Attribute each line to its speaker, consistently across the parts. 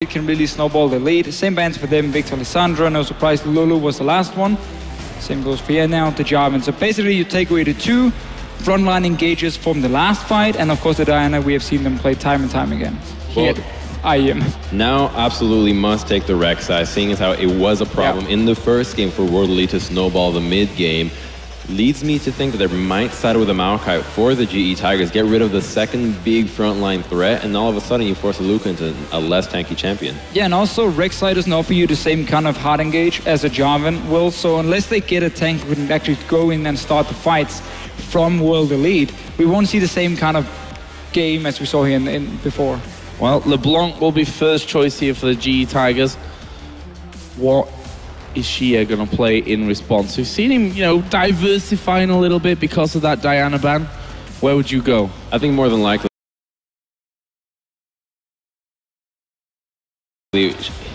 Speaker 1: lead can really snowball the lead. Same bans for them, Victor, Lissandra, no surprise, Lulu was the last one. Same goes for now, the Jarvan. So basically you take away the two frontline engages from the last fight, and of course the Diana, we have seen them play time and time again. Here at IEM.
Speaker 2: Now absolutely must take the Rek'Sai, seeing as how it was a problem in the first game for World Elite to snowball the mid game. Leads me to think that they might side with a Maokai for the GE Tigers, get rid of the second big frontline threat, and all of a sudden you force Aluka into a less tanky champion. Yeah,
Speaker 1: and also Rek'Sai doesn't offer you the same kind of hard engage as a Jarvan will, so unless they get a tank who can actually go in and start the fights from World Elite, we won't see the same kind of game as we saw here in before.
Speaker 3: Well, LeBLanc will be first choice here for the GE Tigers. What is Xiye going to play in response? We've seen him, you know, diversifying a little bit because of that Diana ban. Where would you go?
Speaker 2: I think more than likely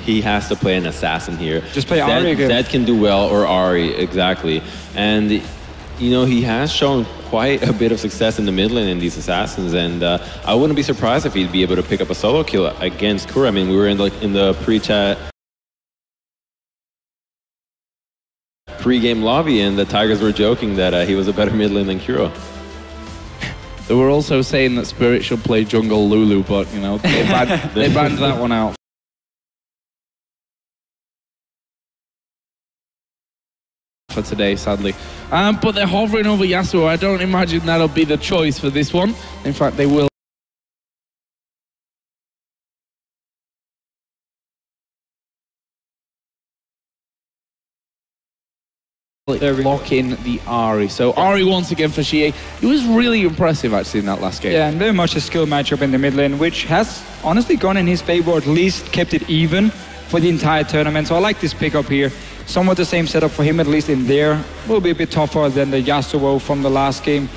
Speaker 2: he has to play an assassin here.
Speaker 1: Just play Ahri again.
Speaker 2: That can do well, or Ahri, exactly. And, you know, he has shown quite a bit of success in the mid lane in these assassins, and I wouldn't be surprised if he'd be able to pick up a solo kill against KurO. I mean, we were in the pre-chat pre-game lobby, and the Tigers were joking that he was a better mid lane than KurO.
Speaker 3: They were also saying that Spirit should play jungle Lulu, but, you know, they banned that one out. For today, sadly. But they're hovering over Yasuo. I don't imagine that'll be the choice for this one. In fact, they will. Lock in the Ahri. So Ahri once again for Xiye. It was really impressive actually in that last game.
Speaker 1: Yeah, and very much a skill matchup in the mid lane, which has honestly gone in his favor, or at least kept it even for the entire tournament. So I like this pickup here. Somewhat the same setup for him, at least in there. Will be a bit tougher than the Yasuo from the last game.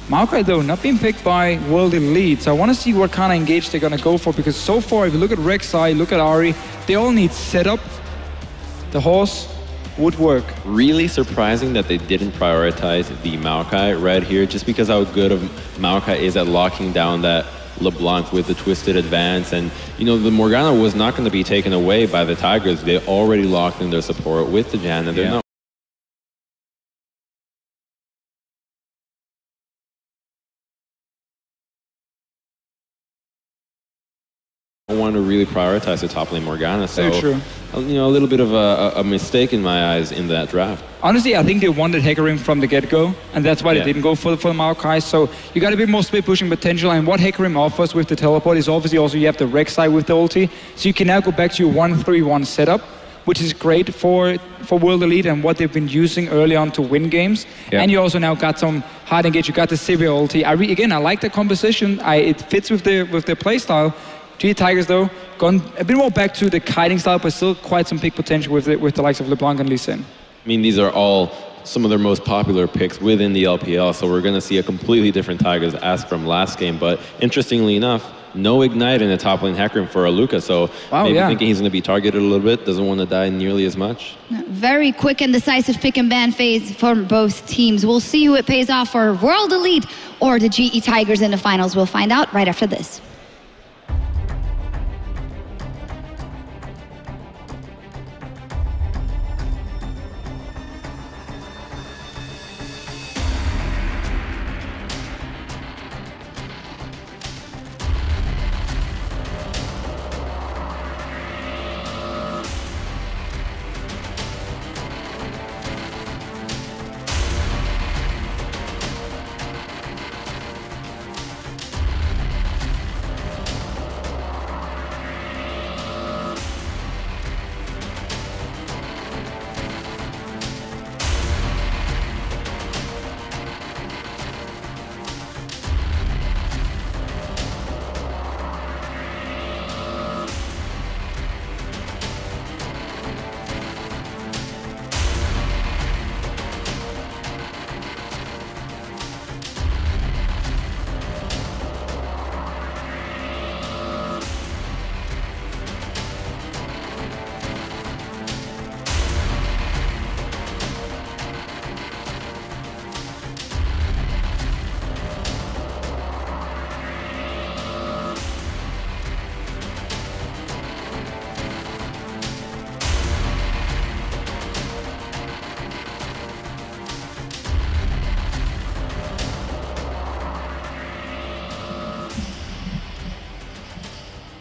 Speaker 1: Maokai though, not being picked by World Elite. So I want to see what kind of engage they're going to go for, because so far, if you look at Rek'Sai, look at Ahri, they all need setup. The horse would work.
Speaker 2: Really surprising that they didn't prioritize the Maokai right here, just because how good of Maokai is at locking down that LeBLanc with the twisted advance. And, you know, the Morgana was not going to be taken away by the Tigers. They already locked in their support with the Janna. They're not want to really prioritize the top lane Morgana. So,
Speaker 1: true.
Speaker 2: You know, a little bit of a mistake in my eyes in that draft.
Speaker 1: Honestly, I think they wanted Hecarim from the get-go, and that's why they didn't go for the Maokai. So you got a bit more split pushing potential, and what Hecarim offers with the teleport is obviously also you have the Rek'Sai with the ulti, so you can now go back to your 1-3-1 setup, which is great for World Elite and what they've been using early on to win games. Yeah. And you also now got some hard engage. You got the Sivir ulti. Again, I like the composition. It fits with their playstyle. GE Tigers though, gone a bit more back to the kiting style, but still quite some peak potential with the likes of LeBLanc and Lee Sin.
Speaker 2: I mean, these are all some of their most popular picks within the LPL, so we're going to see a completely different Tigers as from last game. But interestingly enough, no Ignite in the top lane Hecarim for Aluka, so maybe thinking he's going to be targeted a little bit, doesn't want to die nearly as much.
Speaker 4: Very quick and decisive pick and ban phase for both teams. We'll see who it pays off for World Elite or the GE Tigers in the finals. We'll find out right after this.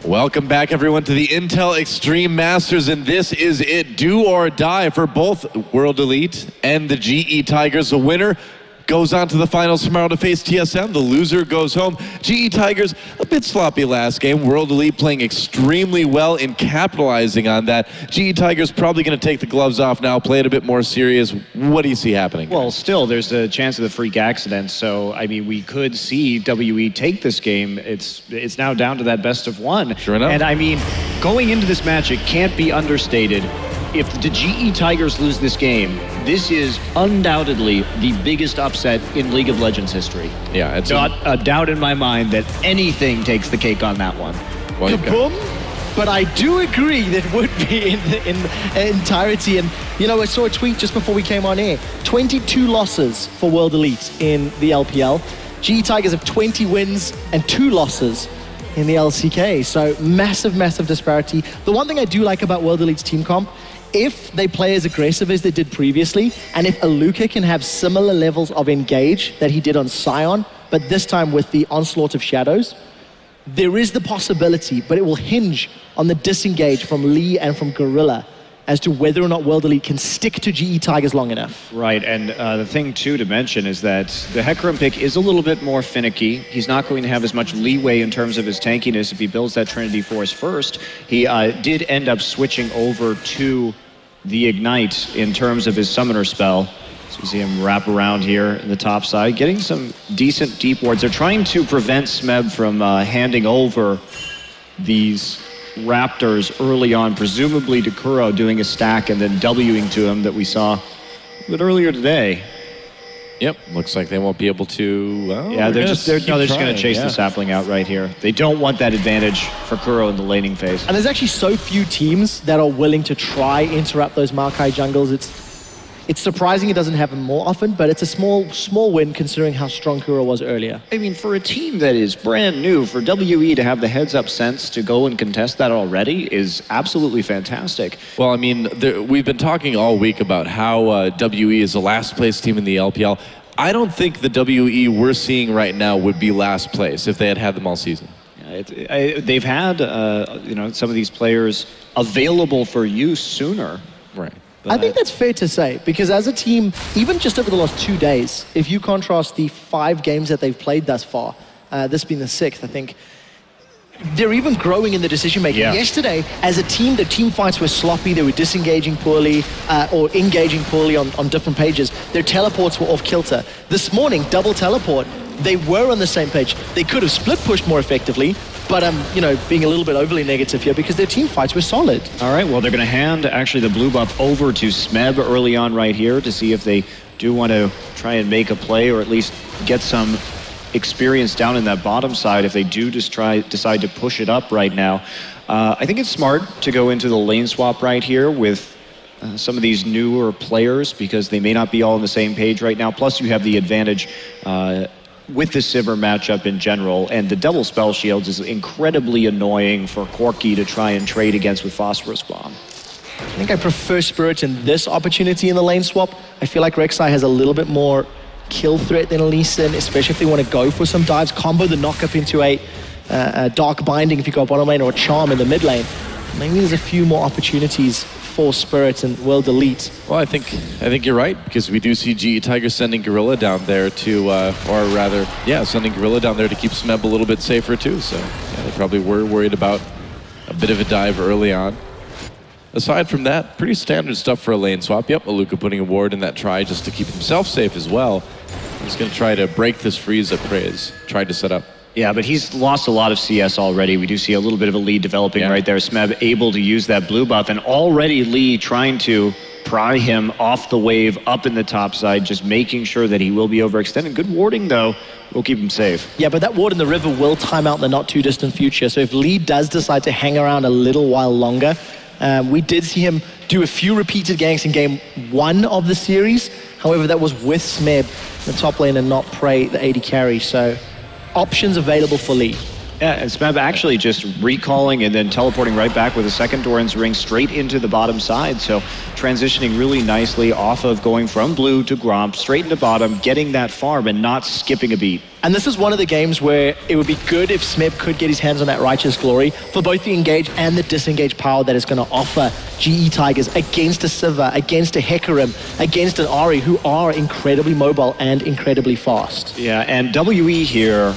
Speaker 5: Welcome back, everyone, to the Intel Extreme Masters, and this is it. Do or die for both World Elite and the GE Tigers. The winner goes on to the finals tomorrow to face TSM. The loser goes home. GE Tigers, a bit sloppy last game. World Elite playing extremely well and capitalizing on that. GE Tigers probably going to take the gloves off now, play it a bit more serious. What do you see happening?
Speaker 6: Well, still, there's a chance of the freak accident. So, I mean, we could see WE take this game. It's now down to that best of one.
Speaker 5: Sure enough.
Speaker 6: And I mean, going into this match, it can't be understated. If the GE Tigers lose this game, this is undoubtedly the biggest upset in League of Legends history.
Speaker 5: Yeah, it's
Speaker 6: not a doubt in my mind that anything takes the cake on that one.
Speaker 5: Well,
Speaker 7: Kaboom! But I do agree that it would be in entirety. And, you know, I saw a tweet just before we came on air. 22 losses for World Elite in the LPL. GE Tigers have 20 wins and 2 losses in the LCK. So massive, massive disparity. The one thing I do like about World Elite's team comp, if they play as aggressive as they did previously, and if Aluka can have similar levels of engage that he did on Sion, but this time with the onslaught of shadows, there is the possibility, but it will hinge on the disengage from Lee and from Gorilla as to whether or not World Elite can stick to GE Tigers long enough.
Speaker 6: Right, and the thing too to mention is that the Hecarim pick is a little bit more finicky. He's not going to have as much leeway in terms of his tankiness if he builds that Trinity Force first. He did end up switching over to the Ignite in terms of his summoner spell. So you see him wrap around here in the top side, getting some decent deep wards. They're trying to prevent Smeb from handing over these Raptors early on, presumably to KurO doing a stack and then Wing to him that we saw a bit earlier today.
Speaker 5: Yep, looks like they won't be able to. Well,
Speaker 6: yeah, they're just going to chase the sapling out right here. They don't want that advantage for KurO in the laning phase.
Speaker 7: And there's actually so few teams that are willing to try interrupt those Maokai jungles. It's surprising it doesn't happen more often, but it's a small win considering how strong KurO was earlier.
Speaker 6: I mean, for a team that is brand new, for WE to have the heads-up sense to go and contest that already is absolutely fantastic.
Speaker 5: Well, I mean, we've been talking all week about how WE is the last place team in the LPL. I don't think the WE we're seeing right now would be last place if they had had them all season.
Speaker 6: They've had you know, some of these players available for use sooner.
Speaker 5: Right.
Speaker 7: I think that's fair to say, because as a team, even just over the last 2 days, if you contrast the 5 games that they've played thus far, this being the 6th, I think, they're even growing in the decision-making.
Speaker 6: Yeah.
Speaker 7: Yesterday, as a team, the team fights were sloppy, they were disengaging poorly, or engaging poorly on different pages. Their teleports were off-kilter. This morning, double teleport, they were on the same page. They could have split-pushed more effectively, but I'm, you know, being a little bit overly negative here because their team fights were solid.
Speaker 6: All right, well, they're going to hand actually the blue buff over to Smeb early on right here to see if they do want to try and make a play or at least get some experience down in that bottom side if they do just decide to push it up right now. I think it's smart to go into the lane swap right here with some of these newer players because they may not be all on the same page right now. Plus, you have the advantage with the Sivir matchup in general, and the double spell shields is incredibly annoying for Corki to try and trade against with Phosphorus Bomb.
Speaker 7: I think I prefer Spirit in this opportunity in the lane swap. I feel like Rek'Sai has a little bit more kill threat than Lee Sin, especially if they want to go for some dives, combo the knock-up into a Dark Binding if you go bottom lane, or a Charm in the mid lane. Maybe there's a few more opportunities for Spirit and World Elite.
Speaker 5: Well, I think you're right, because we do see GE Tigers sending Gorilla down there to, or rather, yeah, sending Gorilla down there to keep Smeb a little bit safer too. So yeah, they probably were worried about a bit of a dive early on. Aside from that, pretty standard stuff for a lane swap. Yep, Aluka putting a ward in that try just to keep himself safe as well. He's going to try to break this freeze that Prey's tried to set up.
Speaker 6: Yeah, but he's lost a lot of CS already. We do see a little bit of a lead developing right there. Smeb able to use that blue buff, and already Lee trying to pry him off the wave up in the top side, just making sure that he will be overextended. Good warding, though, will keep him safe.
Speaker 7: Yeah, but that ward in the river will time out in the not-too-distant future. So if Lee does decide to hang around a little while longer, we did see him do a few repeated ganks in game 1 of the series. However, that was with Smeb, the top lane, and not Prey, the AD carry. So options available for Lee.
Speaker 6: Yeah, and Smeb actually just recalling and then teleporting right back with a second Doran's Ring straight into the bottom side. So transitioning really nicely off of going from blue to Gromp, straight into bottom, getting that farm and not skipping a beat.
Speaker 7: And this is one of the games where it would be good if Smeb could get his hands on that Righteous Glory for both the engage and the disengage power that it's going to offer GE Tigers against a Sivir, against a Hecarim, against an Ahri, who are incredibly mobile and incredibly fast.
Speaker 6: Yeah, and WE here,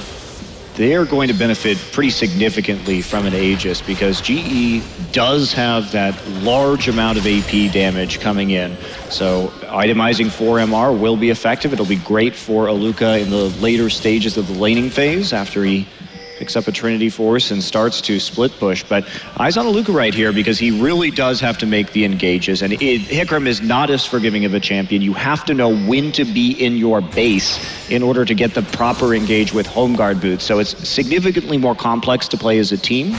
Speaker 6: they're going to benefit pretty significantly from an Aegis because GE does have that large amount of AP damage coming in. So itemizing 4MR will be effective. It'll be great for Aluka in the later stages of the laning phase after he picks up a Trinity Force and starts to split push. But eyes on Aluka right here because he really does have to make the engages. And Hecarim is not as forgiving of a champion. You have to know when to be in your base in order to get the proper engage with home guard boots. So it's significantly more complex to play as a team.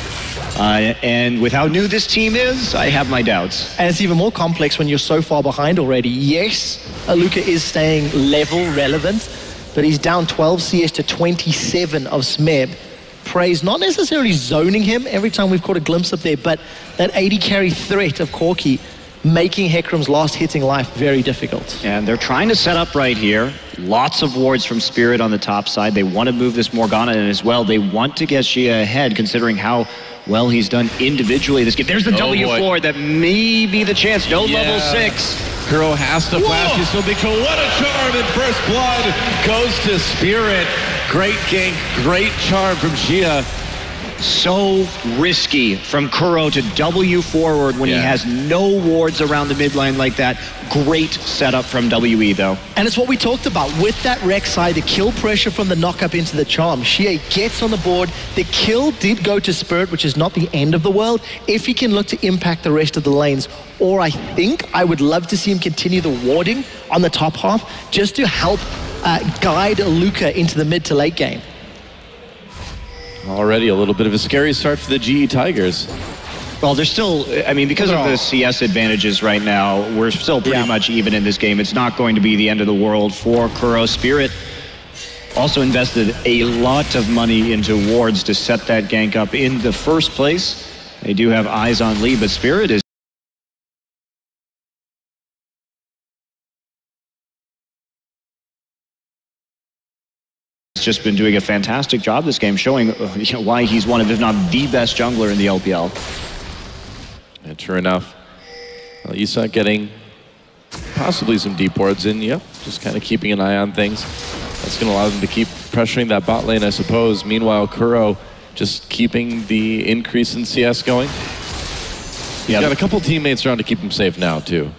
Speaker 6: And with how new this team is, I have my doubts.
Speaker 7: And it's even more complex when you're so far behind already. Yes, Aluka is staying level relevant, but he's down 12 CS to 27 of Smeb. Praise not necessarily zoning him every time we've caught a glimpse of there, but that AD carry threat of Corki making Hecarim's last hitting life very difficult.
Speaker 6: And they're trying to set up right here. Lots of wards from Spirit on the top side. They want to move this Morgana in as well. They want to get Xiye ahead considering how well he's done individually this game. There's the W4 that may be the chance. No level 6.
Speaker 5: KurO has to flash. He's still big. What a charm in first blood goes to Spirit. Great gank, great charm from Xiye.
Speaker 6: So risky from KurO to W forward when he has no wards around the mid lane like that. Great setup from WE though.
Speaker 7: And it's what we talked about with that Rek'Sai, the kill pressure from the knock-up into the charm. Xiye gets on the board. The kill did go to Spirit, which is not the end of the world, if he can look to impact the rest of the lanes. Or I think I would love to see him continue the warding on the top half just to help guide Aluka into the mid to late game.
Speaker 5: Already a little bit of a scary start for the GE Tigers.
Speaker 6: Well, they're still, I mean, because of the CS advantages right now, we're still pretty much even in this game. It's not going to be the end of the world for KurO. Spirit also invested a lot of money into wards to set that gank up in the first place. They do have eyes on Lee, but Spirit is just been doing a fantastic job this game, showing why he's one of, if not the best jungler in the LPL.
Speaker 5: And sure enough, YuZhe getting possibly some deep wards in. Yep, just kind of keeping an eye on things. That's going to allow them to keep pressuring that bot lane, I suppose. Meanwhile, KurO just keeping the increase in CS going. He's got a couple teammates around to keep him safe now, too.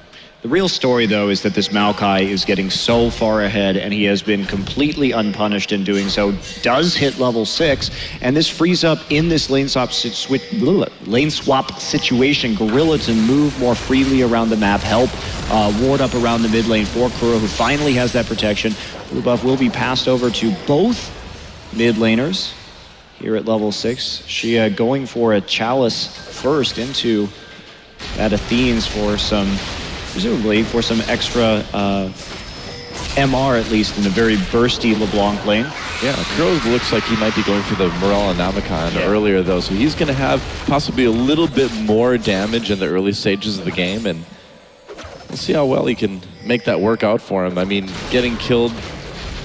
Speaker 6: The real story, though, is that this Maokai is getting so far ahead, and he has been completely unpunished in doing so. Does hit level 6, and this frees up in this lane swap situation Gorilla to move more freely around the map, help ward up around the mid lane for KurO, who finally has that protection. Blue buff will be passed over to both mid laners here at level 6. Xiye going for a Chalice first into that Athene's for some, presumably for some extra MR, at least in the very bursty LeBlanc lane.
Speaker 5: Yeah, KurO looks like he might be going for the Morale and Namakan earlier, though, so he's going to have possibly a little bit more damage in the early stages of the game, and we'll see how well he can make that work out for him. I mean, getting killed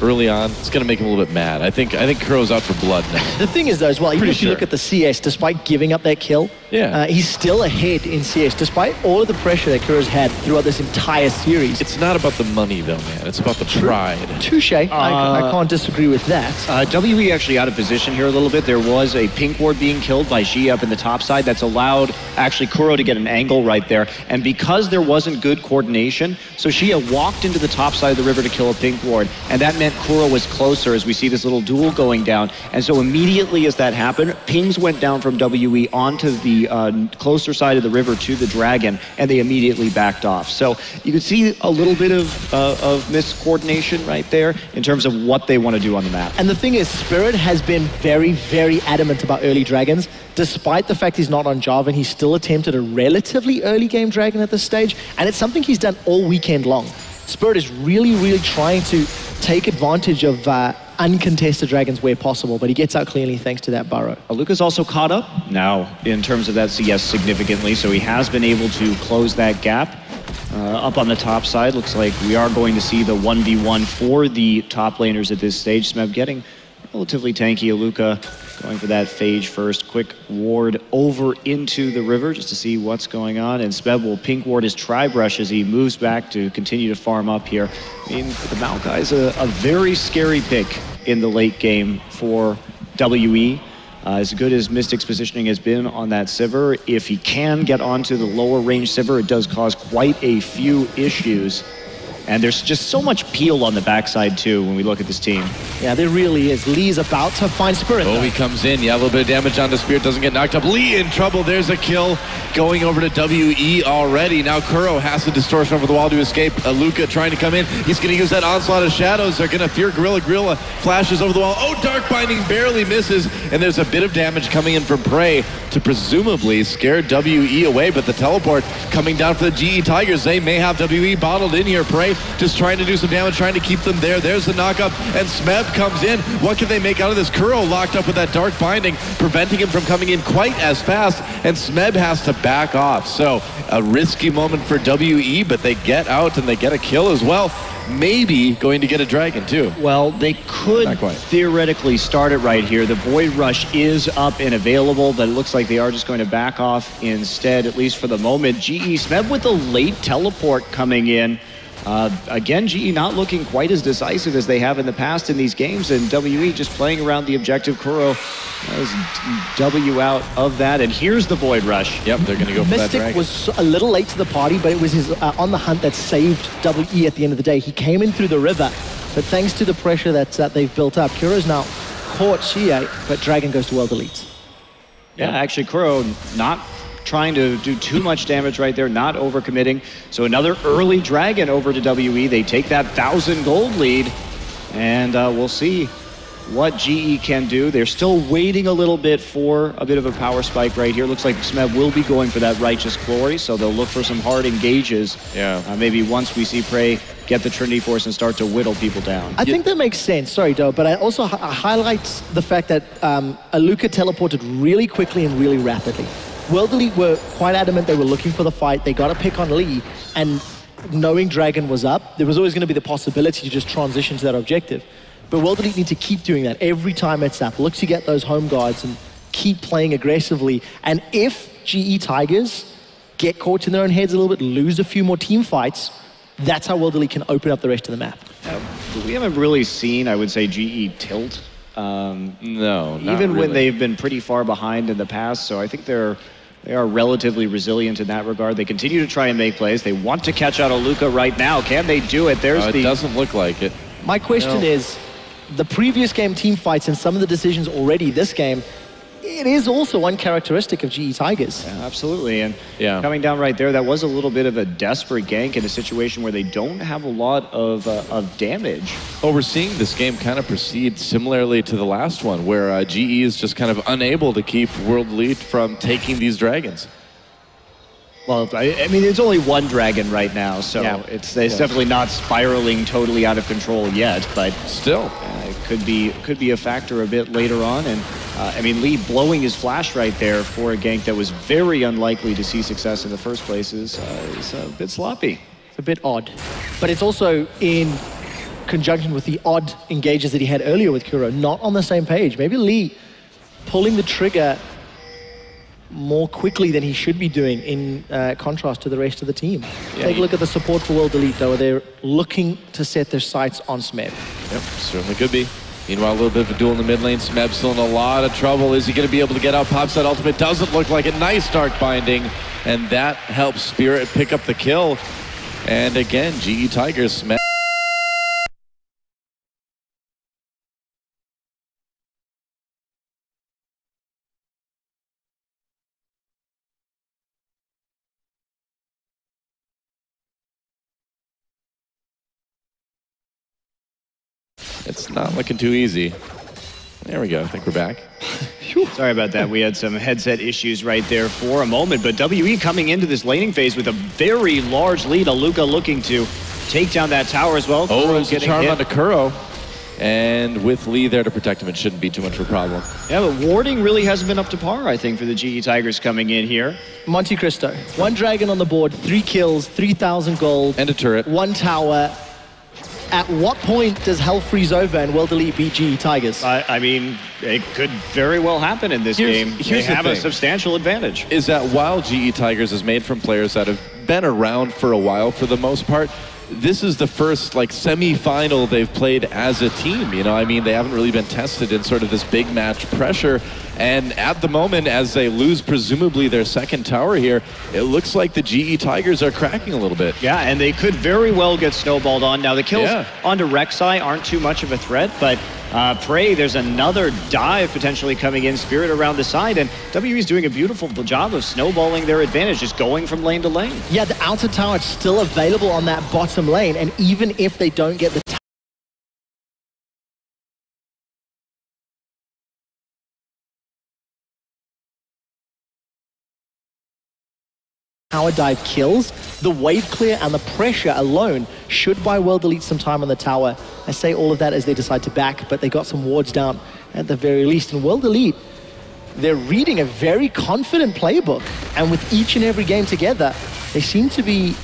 Speaker 5: early on, it's going to make him a little bit mad. I think KurO's out for blood now.
Speaker 7: The thing is, though, as well, even if you look at the CS, despite giving up that kill, he's still ahead in CS, despite all of the pressure that KurO's had throughout this entire series.
Speaker 5: It's not about the money, though, man. It's about the pride.
Speaker 7: Touche. I can't disagree with that.
Speaker 6: WE actually out of position here a little bit. There was a pink ward being killed by Xiye up in the top side. That's allowed, actually, KurO to get an angle right there. And because there wasn't good coordination, so Xiye walked into the top side of the river to kill a pink ward, and that meant KurO was closer as we see this little duel going down. And so immediately as that happened, pings went down from WE onto the closer side of the river to the dragon, and they immediately backed off. So you can see a little bit of miscoordination right there in terms of what they want to do on the map.
Speaker 7: And the thing is, Spirit has been very, very adamant about early dragons. Despite the fact he's not on Jarvan, he still attempted a relatively early game dragon at this stage, and it's something he's done all weekend long. Spirit is really, really trying to take advantage of uncontested dragons where possible, but he gets out cleanly thanks to that burrow.
Speaker 6: Aluka's also caught up now in terms of that CS significantly, so he has been able to close that gap. Up on the top side, looks like we are going to see the 1v1 for the top laners at this stage. Smeb getting relatively tanky. Aluka going for that phage first. Quick ward over into the river just to see what's going on. And Smeb will pink ward his Tri-Brush as he moves back to continue to farm up here. I mean, the Maokai is a very scary pick in the late game for WE. As good as Mystic's positioning has been on that Sivir, if he can get onto the lower range Sivir, it does cause quite a few issues. And there's just so much peel on the backside too when we look at this team.
Speaker 7: Yeah, there really is. Lee's about to find Spirit.
Speaker 5: Oh, he comes in. Yeah, a little bit of damage on the Spirit. Doesn't get knocked up. Lee in trouble. There's a kill going over to WE already. Now KurO has the distortion over the wall to escape. Aluka trying to come in. He's going to use that onslaught of shadows. They're going to fear Gorilla. Gorilla flashes over the wall. Oh, Dark Binding barely misses. And there's a bit of damage coming in from Prey to presumably scare WE away. But the teleport coming down for the GE Tigers. They may have WE bottled in here. Prey just trying to do some damage, trying to keep them there. There's the knockup, and Smeb comes in. What can they make out of this? KurO locked up with that Dark Binding, preventing him from coming in quite as fast, and Smeb has to back off. So a risky moment for WE, but they get out and they get a kill as well. Maybe going to get a dragon too.
Speaker 6: Well, they could theoretically start it right here. The Void Rush is up and available, but it looks like they are just going to back off instead, at least for the moment. GE Smeb with a late teleport coming in. Again, GE not looking quite as decisive as they have in the past in these games, and WE just playing around the objective. KurO has W out of that, and here's the Void Rush.
Speaker 5: Yep, they're going to go for that
Speaker 7: Mystic
Speaker 5: dragon.
Speaker 7: was a little late to the party, but it was his on the hunt that saved WE at the end of the day. He came in through the river, but thanks to the pressure that they've built up, KurO's now caught Xiye, but Dragon goes to World Elite.
Speaker 6: Yeah, actually KurO not trying to do too much damage right there, not overcommitting. So another early dragon over to WE. They take that 1,000 gold lead, and we'll see what GE can do. They're still waiting a little bit for a bit of a power spike right here. Looks like Smeb will be going for that Righteous Glory, so they'll look for some hard engages. Yeah. Maybe once we see Prey get the Trinity Force and start to whittle people down.
Speaker 7: I think that makes sense. Sorry, Doe, but I also highlight the fact that Aluka teleported really quickly and really rapidly. World Elite were quite adamant they were looking for the fight. They got a pick on Lee, and knowing Dragon was up, there was always going to be the possibility to just transition to that objective. But World Elite need to keep doing that every time it's up. Look to get those home guards and keep playing aggressively. And if GE Tigers get caught in their own heads a little bit, lose a few more team fights, that's how World Elite can open up the rest of the map.
Speaker 6: We haven't really seen, I would say, GE tilt.
Speaker 5: No, not
Speaker 6: even
Speaker 5: really.
Speaker 6: when they've been pretty far behind in the past. So I think they are relatively resilient in that regard. They continue to try and make plays. They want to catch out Aluka right now. Can they do it?
Speaker 5: It doesn't look like it.
Speaker 7: My question is, the previous game team fights and some of the decisions already this game, it is also one characteristic of GE Tigers.
Speaker 6: Yeah, absolutely, and coming down right there, that was a little bit of a desperate gank in a situation where they don't have a lot of damage.
Speaker 5: Well, we're seeing this game kind of proceed similarly to the last one, where GE is just kind of unable to keep World Elite from taking these dragons.
Speaker 6: Well, I mean, there's only one dragon right now, so it's definitely not spiraling totally out of control yet, but
Speaker 5: still,
Speaker 6: it could be a factor a bit later on. And I mean, Lee blowing his flash right there for a gank that was very unlikely to see success in the first place is a bit sloppy.
Speaker 7: It's a bit odd, but it's also in conjunction with the odd engages that he had earlier with KurO, not on the same page. Maybe Lee pulling the trigger more quickly than he should be doing in contrast to the rest of the team. Take a look at the support for World Elite, though. They're looking to set their sights on Smeb.
Speaker 5: Yep, certainly could be. Meanwhile, a little bit of a duel in the mid lane. Smeb still in a lot of trouble. Is he going to be able to get out? Pops that ultimate. Doesn't look like it. Nice Dark Binding. And that helps Spirit pick up the kill. And again, GE Tigers, Smeb. It's not looking too easy. There we go. I think we're back.
Speaker 6: Sorry about that. We had some headset issues right there for a moment, but WE coming into this laning phase with a very large lead. Aluka looking to take down that tower as well.
Speaker 5: Oh, it's a charm onto KurO. And with Lee there to protect him, it shouldn't be too much of a problem.
Speaker 6: Yeah, but warding really hasn't been up to par, I think, for the GE Tigers coming in here.
Speaker 7: MonteCristo, 1 dragon on the board, 3 kills, 3,000 gold.
Speaker 5: And a turret.
Speaker 7: 1 tower. At what point does hell freeze over and World Elite beat GE Tigers?
Speaker 6: I mean, it could very well happen in this game. They have a substantial advantage.
Speaker 5: Is that while GE Tigers is made from players that have been around for a while for the most part, this is the first like semi-final they've played as a team. You know, I mean, they haven't really been tested in sort of this big match pressure. And at the moment, as they lose presumably their second tower here, it looks like the GE Tigers are cracking a little bit.
Speaker 6: Yeah, and they could very well get snowballed on. Now, the kills onto Rek'Sai aren't too much of a threat, but Prey, there's another dive potentially coming in, Spirit around the side, and WE's doing a beautiful job of snowballing their advantage, just going from lane to lane.
Speaker 7: Yeah, the outer tower is still available on that bottom lane, and even if they don't get the tower dive kills, the wave clear and the pressure alone should buy World Elite some time on the tower. I say all of that as they decide to back, but they got some wards down at the very least. And World Elite, they're reading a very confident playbook, and with each and every game together, they seem to be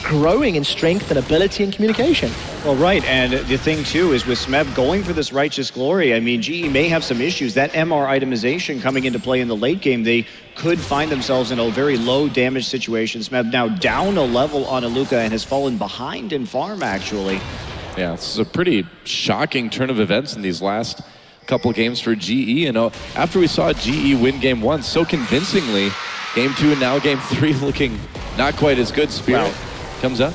Speaker 7: growing in strength and ability and communication.
Speaker 6: Well, right, and the thing too is with Smeb going for this Righteous Glory, I mean, GE may have some issues. That MR itemization coming into play in the late game, they could find themselves in a very low damage situation. Smeb now down a level on Aluka and has fallen behind in farm, actually. Yeah,
Speaker 5: this is a pretty shocking turn of events in these last couple games for GE. You know, after we saw GE win game 1 so convincingly, game 2 and now game 3 looking not quite as good. Spirit comes up.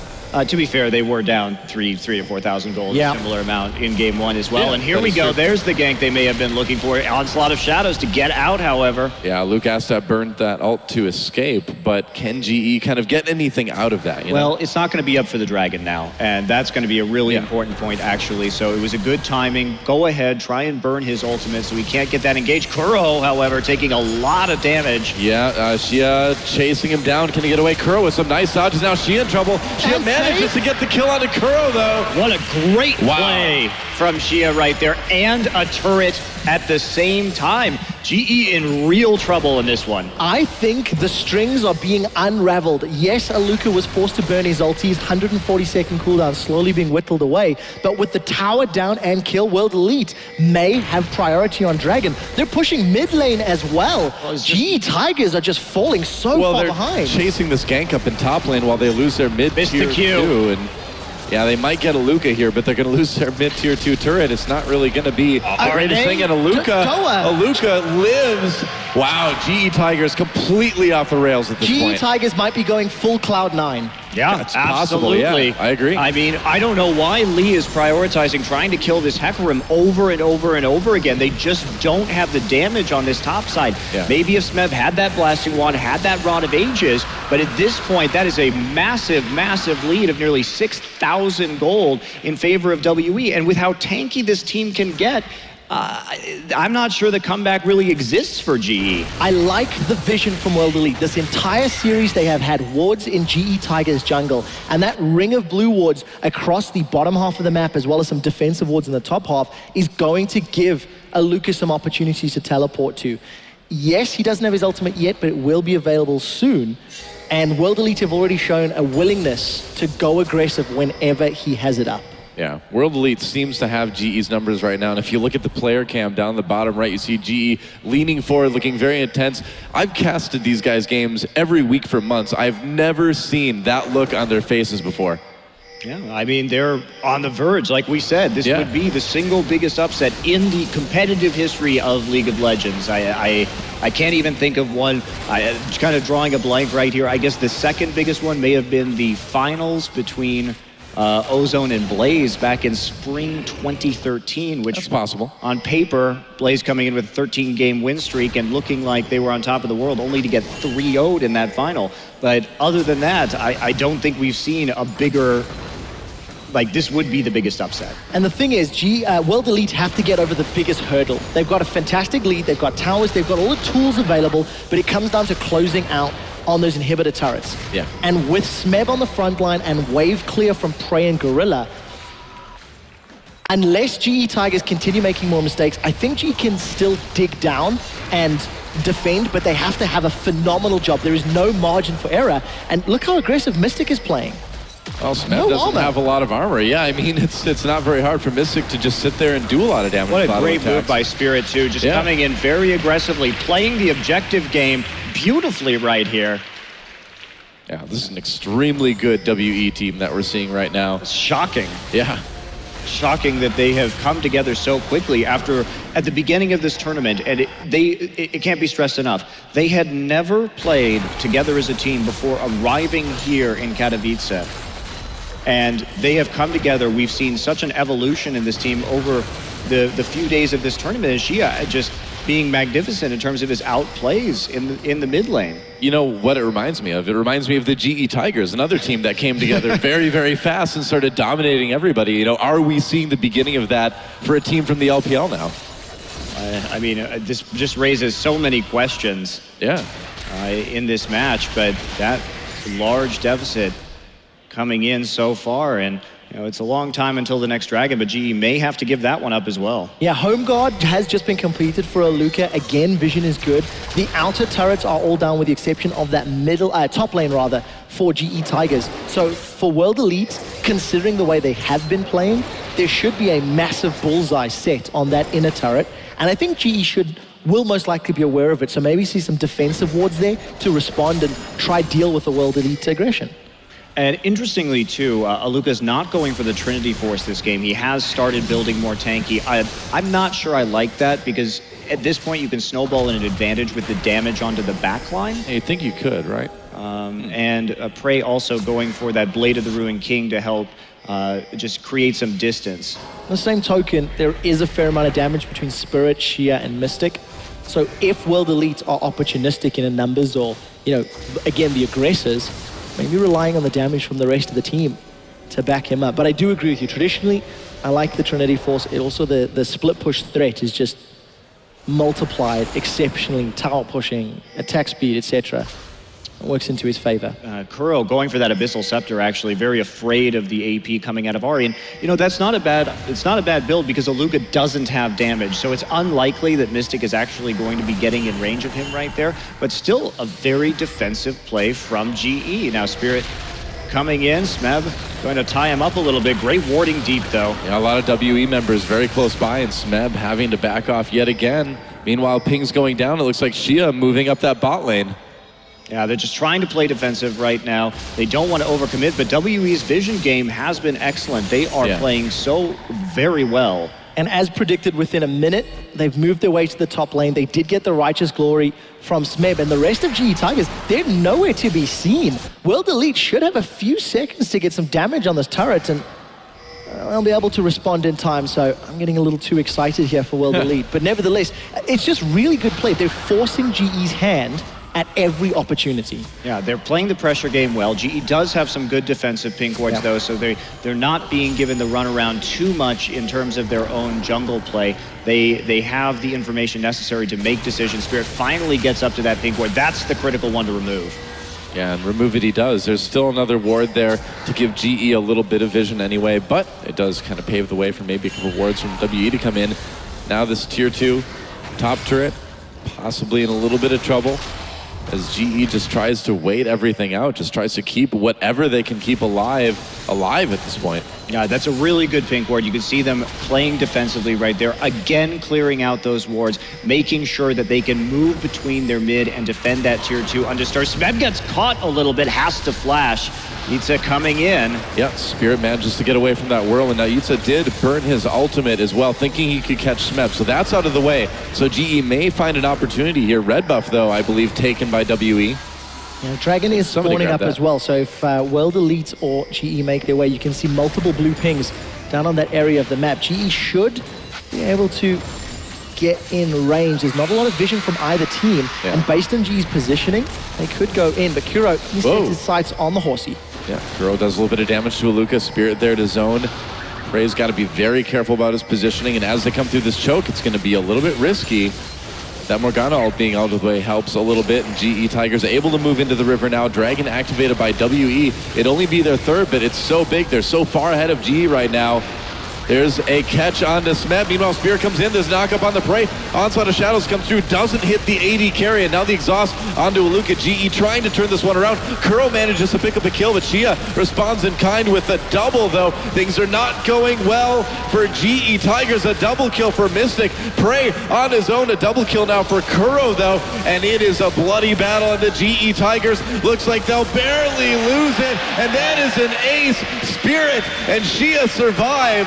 Speaker 6: To be fair, they were down 3,000 to 4,000 gold, a similar amount in game 1 as well. And here we go. There's the gank they may have been looking for. Onslaught of Shadows to get out, however.
Speaker 5: Yeah, Luke has to burn that ult to escape, but can GE kind of get anything out of that? You know?
Speaker 6: It's not going to be up for the Dragon now, and that's going to be a really important point, actually. So it was a good timing. Go ahead, try and burn his ultimate so he can't get that engaged. KurO, however, taking a lot of damage.
Speaker 5: Yeah, Xiye chasing him down. Can he get away? KurO with some nice dodges. Now Xiye in trouble. Xiye manages to get the kill onto KurO, though.
Speaker 6: What a great play from Xiye right there, and a turret at the same time. GE in real trouble in this one.
Speaker 7: I think the strings are being unraveled. Yes, Aluka was forced to burn his ulti, 140-second cooldown slowly being whittled away, but with the tower down and kill, World Elite may have priority on Dragon. They're pushing mid lane as well. GE Tigers are just falling so far behind.
Speaker 5: Chasing this gank up in top lane while they lose their mid-tier 2. And yeah, they might get Aluka here, but they're going to lose their mid-tier 2 turret. It's not really going to be the greatest thing. And Aluka lives. Wow, GE Tigers completely off the rails at this point.
Speaker 7: GE Tigers might be going full Cloud9.
Speaker 6: Yeah,
Speaker 5: it's absolutely. Yeah, I agree.
Speaker 6: I mean, I don't know why Lee is prioritizing trying to kill this Hecarim over and over and over again. They just don't have the damage on this top side. Yeah. Maybe if Smeb had that Blasting Wand, had that Rod of Ages, but at this point, that is a massive, massive lead of nearly 6,000 gold in favor of WE. And with how tanky this team can get, I'm not sure the comeback really exists for GE.
Speaker 7: I like the vision from World Elite. This entire series, they have had wards in GE Tigers jungle, and that ring of blue wards across the bottom half of the map, as well as some defensive wards in the top half, is going to give Aluka some opportunities to teleport to. Yes, he doesn't have his ultimate yet, but it will be available soon. And World Elite have already shown a willingness to go aggressive whenever he has it up.
Speaker 5: Yeah, World Elite seems to have GE's numbers right now, and if you look at the player cam down the bottom right, you see GE leaning forward, looking very intense. I've casted these guys' games every week for months. I've never seen that look on their faces before.
Speaker 6: Yeah, I mean, they're on the verge. Like we said, this would be the single biggest upset in the competitive history of League of Legends. I can't even think of one. Just kind of drawing a blank right here. I guess the second biggest one may have been the finals between Ozone and Blaze back in spring 2013, which
Speaker 5: is possible.
Speaker 6: On paper, Blaze coming in with a 13-game win streak and looking like they were on top of the world, only to get 3-0'd in that final. But other than that, I don't think we've seen a bigger, like, this would be the biggest upset.
Speaker 7: And the thing is, World Elite have to get over the biggest hurdle. They've got a fantastic lead, they've got towers, they've got all the tools available, but it comes down to closing out on those inhibitor turrets.
Speaker 5: Yeah.
Speaker 7: And with Smeb on the front line and wave clear from Prey and Gorilla, unless GE Tigers continue making more mistakes, I think GE can still dig down and defend, but they have to have a phenomenal job. There is no margin for error. And look how aggressive Mystic is playing.
Speaker 5: Well, Smeb doesn't have a lot of armor. Yeah, I mean, it's not very hard for Mystic to just sit there and do a lot of damage.
Speaker 6: What a great move by Spirit, too. Just coming in very aggressively, playing the objective game beautifully right here.
Speaker 5: Yeah, this is an extremely good WE team that we're seeing right now.
Speaker 6: It's shocking.
Speaker 5: Yeah.
Speaker 6: Shocking that they have come together so quickly at the beginning of this tournament, and it can't be stressed enough. They had never played together as a team before arriving here in Katowice. And they have come together. We've seen such an evolution in this team over the few days of this tournament. And Xiye just being magnificent in terms of his outplays in the mid lane.
Speaker 5: You know what it reminds me of? It reminds me of the GE Tigers, another team that came together very, very fast and started dominating everybody. You know, are we seeing the beginning of that for a team from the LPL now?
Speaker 6: I mean, this just raises so many questions.
Speaker 5: Yeah.
Speaker 6: In this match, but that large deficit coming in so far, and you know, it's a long time until the next Dragon, but GE may have to give that one up as well.
Speaker 7: Yeah, Home Guard has just been completed for Aluka. Again, vision is good. The outer turrets are all down with the exception of that top lane rather, for GE Tigers. So for World Elite, considering the way they have been playing, there should be a massive bullseye set on that inner turret. And I think GE will most likely be aware of it. So maybe see some defensive wards there to respond and try deal with the World Elite aggression.
Speaker 6: And interestingly, too, Aluka's not going for the Trinity Force this game. He has started building more tanky. I'm not sure I like that, because at this point you can snowball in an advantage with the damage onto the backline.
Speaker 5: I think you could, right?
Speaker 6: And Prey also going for that Blade of the Ruined King to help just create some distance.
Speaker 7: On the same token, there is a fair amount of damage between Spirit, Xiye, and Mystic. So if World Elites are opportunistic in a numbers or, you know, again, the aggressors, maybe relying on the damage from the rest of the team to back him up. But I do agree with you. Traditionally, I like the Trinity Force. It also, the split push threat is just multiplied exceptionally. Tower pushing, attack speed, etc. Works into his favor.
Speaker 6: KurO going for that Abyssal Scepter, actually very afraid of the AP coming out of Ahri. And you know, it's not a bad build, because Aluka doesn't have damage, so it's unlikely that Mystic is actually going to be getting in range of him right there, but still a very defensive play from GE. Now Spirit coming in, Smeb going to tie him up a little bit. Great warding deep though.
Speaker 5: Yeah, a lot of WE members very close by, and Smeb having to back off yet again. Meanwhile, ping's going down. It looks like Xiye moving up that bot lane.
Speaker 6: Yeah, they're just trying to play defensive right now. They don't want to overcommit, but WE's vision game has been excellent. They are playing so very well.
Speaker 7: And as predicted, within a minute, they've moved their way to the top lane. They did get the Righteous Glory from Smeb, and the rest of GE Tigers, they're nowhere to be seen. World Elite should have a few seconds to get some damage on this turret, and they'll be able to respond in time. So I'm getting a little too excited here for World Elite. But nevertheless, it's just really good play. They're forcing GE's hand at every opportunity.
Speaker 6: Yeah, they're playing the pressure game well. GE does have some good defensive pink wards though, so they're not being given the runaround too much in terms of their own jungle play. They have the information necessary to make decisions. Spirit finally gets up to that pink ward. That's the critical one to remove.
Speaker 5: Yeah, and remove it he does. There's still another ward there to give GE a little bit of vision anyway, but it does kind of pave the way for maybe a couple wards from WE to come in. Now this tier 2 top turret, possibly in a little bit of trouble, as GE just tries to wait everything out, just tries to keep whatever they can keep alive at this point.
Speaker 6: Yeah, that's a really good pink ward. You can see them playing defensively right there. Again, clearing out those wards, making sure that they can move between their mid and defend that tier 2 understar. Smeb gets caught a little bit, has to flash. YuZhe coming in.
Speaker 5: Yeah, Spirit manages to get away from that whirl, and now YuZhe did burn his ultimate as well, thinking he could catch Smeb, so that's out of the way. So GE may find an opportunity here. Red buff, though, I believe, taken by WE.
Speaker 7: Yeah, Dragon is spawning up as well, so if World Elite or GE make their way, you can see multiple blue pings down on that area of the map. GE should be able to get in range. There's not a lot of vision from either team, and based on GE's positioning, they could go in, but KurO, he sets his sights on the horsey.
Speaker 5: Yeah, KurO does a little bit of damage to Aluka. Spirit there to zone. Prey's got to be very careful about his positioning, and as they come through this choke, it's going to be a little bit risky. That Morgana ult being out of the way helps a little bit, and GE Tigers are able to move into the river now. Dragon activated by WE. It'd only be their third, but it's so big. They're so far ahead of GE right now. There's a catch onto Smeb. Meanwhile, Spear comes in. There's knock up on the Prey. Onslaught of Shadows comes through. Doesn't hit the AD carry. And now the exhaust onto Aluka. GE trying to turn this one around. KurO manages to pick up a kill, but Xiye responds in kind with a double, though. Things are not going well for GE Tigers. A double kill for Mystic. Prey on his own. A double kill now for KurO, though. And it is a bloody battle. And the GE Tigers looks like they'll barely lose it. And that is an ace. Spirit and Xiye survive.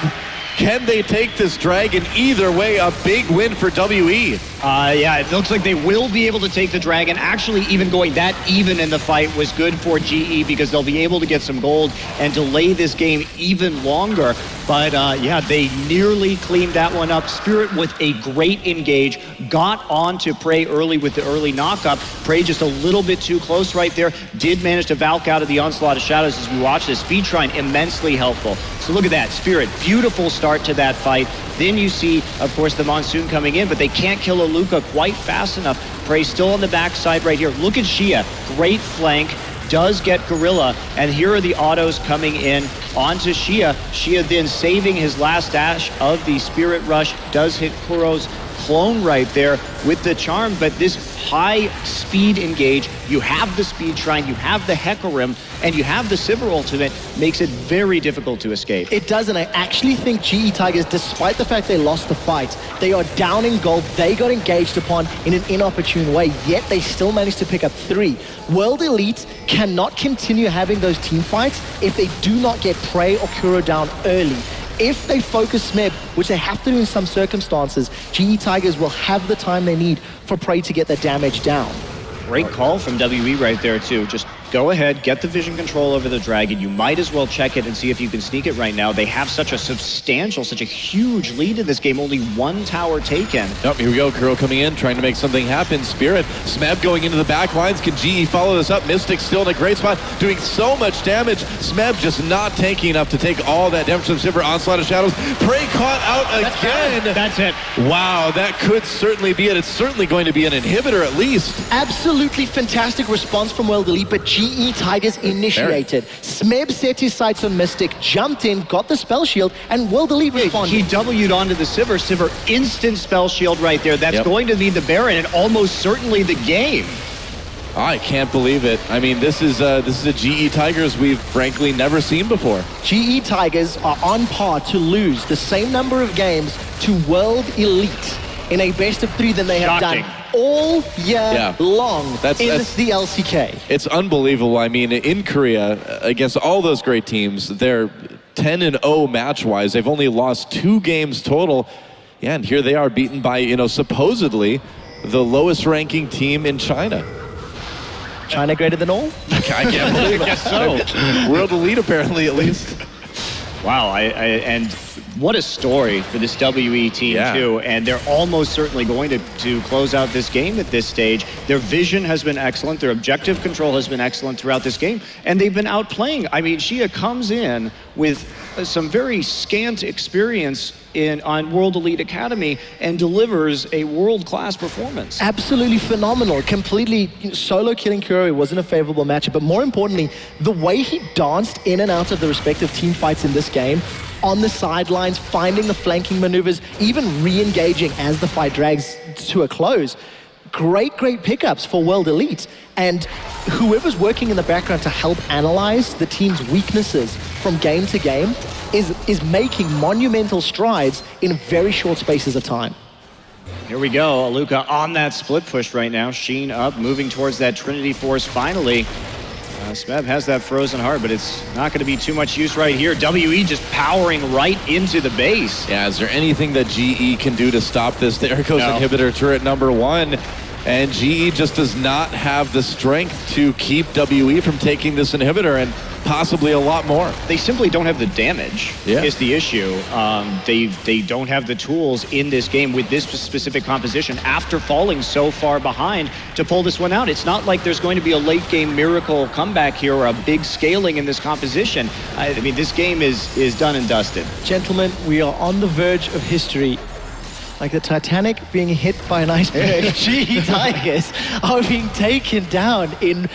Speaker 5: Can they take this dragon? Either way, a big win for WE.
Speaker 6: Yeah, it looks like they will be able to take the dragon. Actually, even going that even in the fight was good for GE because they'll be able to get some gold and delay this game even longer. But yeah, they nearly cleaned that one up. Spirit with a great engage, got onto Prey early with the early knockup. Prey just a little bit too close right there. Did manage to Valk out of the Onslaught of Shadows as we watch this. Speed Shrine immensely helpful. So look at that, Spirit, beautiful start to that fight. Then you see, of course, the Monsoon coming in, but they can't kill Aluka quite fast enough. Prey still on the backside right here. Look at Xiye, great flank, does get Gorilla, and here are the autos coming in onto Xiye. Xiye then saving his last dash of the Spirit Rush, does hit KurO's clone right there with the charm, but this high speed engage, you have the Speed Shrine, you have the Hecarim, and you have the Sivir ultimate, makes it very difficult to escape.
Speaker 7: It does, and I actually think GE Tigers, despite the fact they lost the fight, they are down in gold, they got engaged upon in an inopportune way, yet they still managed to pick up 3. World Elite cannot continue having those team fights if they do not get Prey or KurO down early. If they focus Smeb, which they have to do in some circumstances, GE Tigers will have the time they need for Prey to get their damage down.
Speaker 6: Great call from WE right there too. Just go ahead, get the vision control over the dragon. You might as well check it and see if you can sneak it right now. They have such a substantial, such a huge lead in this game. Only 1 tower taken.
Speaker 5: Yep, here we go. KurO coming in, trying to make something happen. Spirit, Smeb going into the back lines. Can GE follow this up? Mystic still in a great spot, doing so much damage. Smeb just not tanking enough to take all that damage from Sivir. Onslaught of Shadows. Prey caught out again.
Speaker 6: That's it.
Speaker 5: Wow, that could certainly be it. It's certainly going to be an inhibitor at least.
Speaker 7: Absolutely fantastic response from World Elite, but GE Tigers initiated. Smeb set his sights on Mystic, jumped in, got the spell shield, and World Elite responded.
Speaker 6: He W'd onto the Sivir. Sivir instant spell shield right there. That's going to be the Baron and almost certainly the game.
Speaker 5: I can't believe it. I mean, this is a GE Tigers we've frankly never seen before.
Speaker 7: GE Tigers are on par to lose the same number of games to World Elite in a best of 3 than they have done all year long in the LCK.
Speaker 5: It's unbelievable. I mean, in Korea, against all those great teams, they're 10-0 match-wise. They've only lost 2 games total. Yeah, and here they are beaten by, you know, supposedly the lowest ranking team in China.
Speaker 7: China greater than all?
Speaker 5: I can't believe it.
Speaker 6: I guess so.
Speaker 5: World Elite, apparently, at least.
Speaker 6: Wow, and what a story for this WE team, too. And they're almost certainly going to close out this game at this stage. Their vision has been excellent. Their objective control has been excellent throughout this game. And they've been outplaying. I mean, Xiye comes in with some very scant experience on World Elite Academy and delivers a world-class performance.
Speaker 7: Absolutely phenomenal. Completely solo killing KurO wasn't a favorable matchup, but more importantly, the way he danced in and out of the respective team fights in this game, on the sidelines, finding the flanking maneuvers, even re-engaging as the fight drags to a close. Great pickups for World Elite. And whoever's working in the background to help analyze the team's weaknesses from game to game is making monumental strides in very short spaces of time.
Speaker 6: Here we go, Aluka on that split push right now. Sheen up, moving towards that Trinity Force finally. Smeb has that frozen heart, but it's not going to be too much use right here. WE just powering right into the base.
Speaker 5: Yeah, is there anything that GE can do to stop this? There goes inhibitor turret number 1. And GE just does not have the strength to keep WE from taking this inhibitor and possibly a lot more.
Speaker 6: They simply don't have the damage is the issue. They don't have the tools in this game with this specific composition after falling so far behind to pull this one out. It's not like there's going to be a late game miracle comeback here or a big scaling in this composition. I mean, this game is done and dusted.
Speaker 7: Gentlemen, we are on the verge of history. Like the Titanic being hit by an iceberg. GE Tigers are being taken down in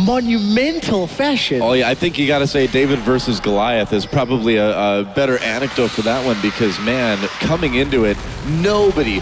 Speaker 7: monumental fashion.
Speaker 5: Oh yeah, I think you got to say David versus Goliath is probably a better anecdote for that one because, man, coming into it, nobody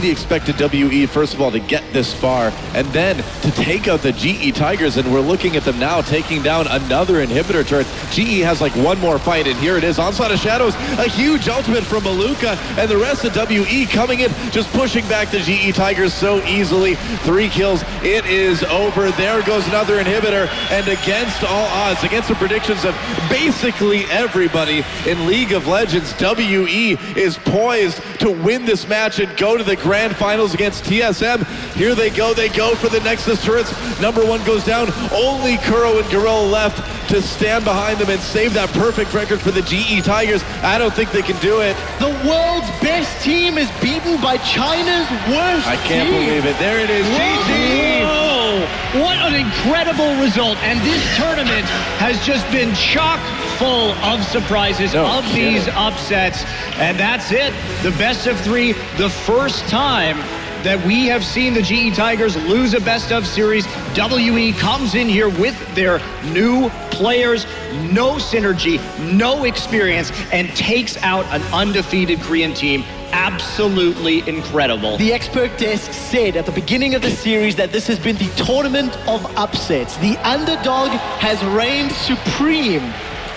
Speaker 5: expected WE, first of all, to get this far and then to take out the GE Tigers, and we're looking at them now taking down another inhibitor turret. GE has like one more fight, and here it is, Onslaught of Shadows, a huge ultimate from Aluka, and the rest of WE coming in, just pushing back the GE Tigers so easily. 3 kills, it is over. There goes another inhibitor, and against all odds, against the predictions of basically everybody in League of Legends, WE is poised to win this match and go to the grand finals against TSM. Here they go for the Nexus turrets. Number 1 goes down, only KurO and Gorilla left to stand behind them and save that perfect record for the GE Tigers. I don't think they can do it.
Speaker 7: The world's best team is beaten by China's worst
Speaker 5: I can't
Speaker 7: team.
Speaker 5: believe it. There it is, GG!
Speaker 6: Whoa! What an incredible result. And this tournament has just been chock full of surprises, these upsets. And that's it. The best of 3, the first time that we have seen the GE Tigers lose a best-of series. WE comes in here with their new players, no synergy, no experience, and takes out an undefeated Korean team. Absolutely incredible.
Speaker 7: The expert desk said at the beginning of the series that this has been the tournament of upsets. The underdog has reigned supreme.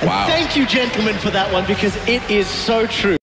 Speaker 7: And
Speaker 5: wow.
Speaker 7: Thank you, gentlemen, for that one, because it is so true.